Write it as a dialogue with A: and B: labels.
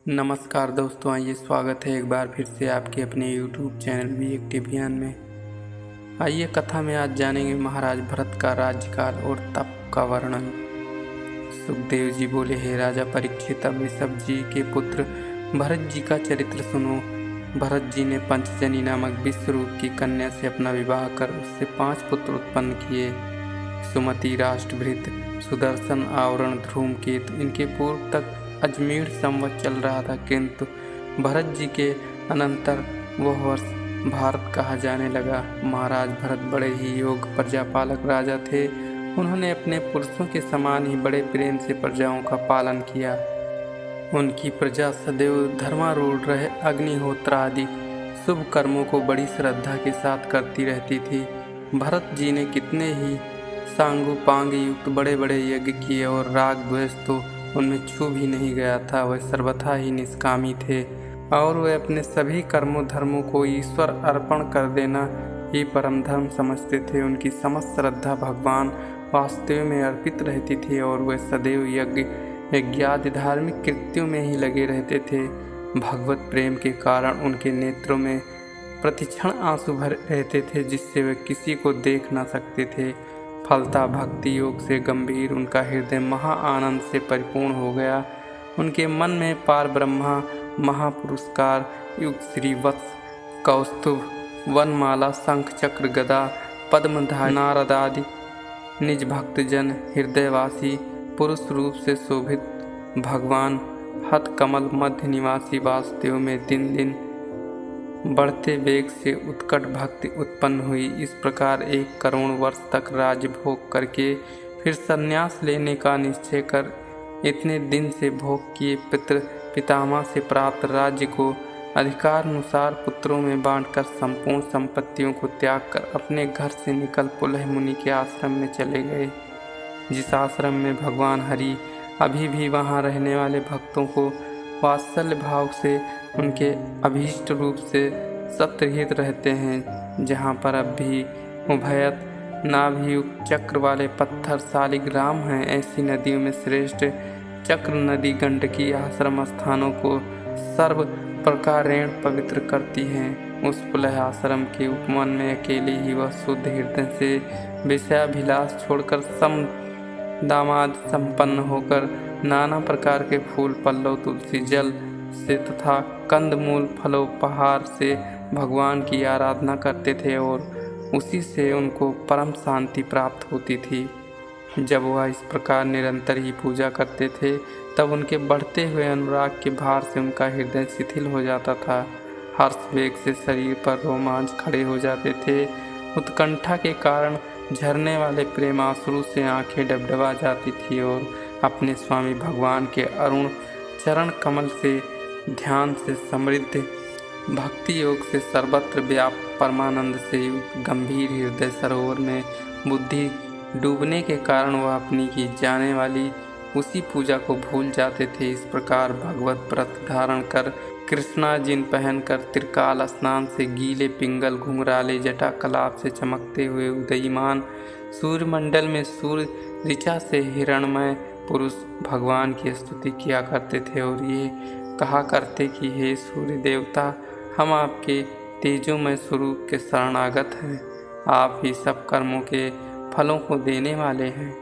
A: नमस्कार दोस्तों, आइए स्वागत है एक बार फिर से आपके अपने YouTube चैनल वीएक्टिवियन में। आइए कथा में आज जानेंगे महाराज भरत का राज्यकाल और तप का वर्णन। सुखदेव जी बोले, हे राजा परीक्षित, अब ऋषभ जी के पुत्र भरत जी का चरित्र सुनो। भरत जी ने पंचजनी नामक विश्वरूप की कन्या से अपना विवाह कर उससे 5 पुत्र उत्पन्न किए। सुमति, राष्ट्रभृत, सुदर्शन, आवरण, धूमकेतु। इनके पूर्व तक अजमेर संवत चल रहा था, किंतु भरत जी के अनंतर वह वर्ष भारत कहा जाने लगा। महाराज भरत बड़े ही योग्य प्रजापालक राजा थे। उन्होंने अपने पुरुषों के समान ही बड़े प्रेम से प्रजाओं का पालन किया। उनकी प्रजा सदैव धर्मारूढ़ रहे, अग्निहोत्र आदि शुभ कर्मों को बड़ी श्रद्धा के साथ करती रहती थी। भरत जी ने कितने ही सांगोपांग युक्त बड़े बड़े यज्ञ किए और राग द्वेष तो उनमें छू भी नहीं गया था। वह सर्वथा ही निष्कामी थे और वे अपने सभी कर्मों धर्मों को ईश्वर अर्पण कर देना ही परम धर्म समझते थे। उनकी समस्त श्रद्धा भगवान वास्तव में अर्पित रहती थी और वे सदैव यज्ञ यज्ञादि धार्मिक कृत्यों में ही लगे रहते थे। भगवत प्रेम के कारण उनके नेत्रों में प्रतिक्षण आंसू भरे रहते थे, जिससे वे किसी को देख न सकते थे। फलता भक्ति योग से गंभीर उनका हृदय महा आनंद से परिपूर्ण हो गया। उनके मन में पार ब्रह्मा, महापुरस्कार, युग, श्री वत्स, कौस्तुभ, वनमाला, शंख, चक्र, गदा, पद्मधारी, नारद आदि निज भक्तजन, हृदयवासी, पुरुष रूप से शोभित भगवान हत कमल मध्य निवासी वासुदेव में दिन दिन बढ़ते वेग से उत्कट भक्ति उत्पन्न हुई। इस प्रकार 1 करोड़ वर्ष तक राज्य भोग करके फिर संन्यास लेने का निश्चय कर इतने दिन से भोग किए पितामह से प्राप्त राज्य को अधिकार अनुसार पुत्रों में बांटकर संपूर्ण संपत्तियों को त्याग कर अपने घर से निकल पुलह मुनि के आश्रम में चले गए। जिस आश्रम में भगवान हरि अभी भी वहाँ रहने वाले भक्तों को वात्सल्य भाव से उनके अभीष्ट रूप से सप्तहित रहते हैं, जहाँ पर अब भी उभयत नाभियुक्त चक्र वाले पत्थर शालिग्राम हैं। ऐसी नदियों में श्रेष्ठ चक्र नदी गंडकी आश्रम स्थानों को सर्व प्रकारेण पवित्र करती हैं। उस पुलह आश्रम के उपवन में अकेले ही वह शुद्ध हृदय से विषयाभिलाष छोड़कर सम दामाद संपन्न होकर नाना प्रकार के फूल, पल्लव, तुलसी जल से तथा कंदमूल फलोपहार से भगवान की आराधना करते थे और उसी से उनको परम शांति प्राप्त होती थी। जब वह इस प्रकार निरंतर ही पूजा करते थे, तब उनके बढ़ते हुए अनुराग के भार से उनका हृदय शिथिल हो जाता था। हर्ष वेग से शरीर पर रोमांच खड़े हो जाते थे। उत्कंठा के कारण झरने वाले प्रेमाश्रु से आंखें डबडबा जाती थी और अपने स्वामी भगवान के अरुण चरण कमल से ध्यान से समृद्ध भक्ति योग से सर्वत्र व्याप्त परमानंद से गंभीर हृदय सरोवर में बुद्धि डूबने के कारण वह अपनी की जाने वाली उसी पूजा को भूल जाते थे। इस प्रकार भगवत व्रत धारण कर, कृष्णाजिन पहनकर, त्रिकाल स्नान से गीले पिंगल, घुंघराले जटा कलाप से चमकते हुए उदयमान सूर्यमंडल में सूर्य ऋचा से हिरणमय पुरुष भगवान की स्तुति किया करते थे और ये कहा करते कि हे सूर्य देवता, हम आपके तेजोमय स्वरूप के शरणागत हैं। आप ही सब कर्मों के फलों को देने वाले हैं।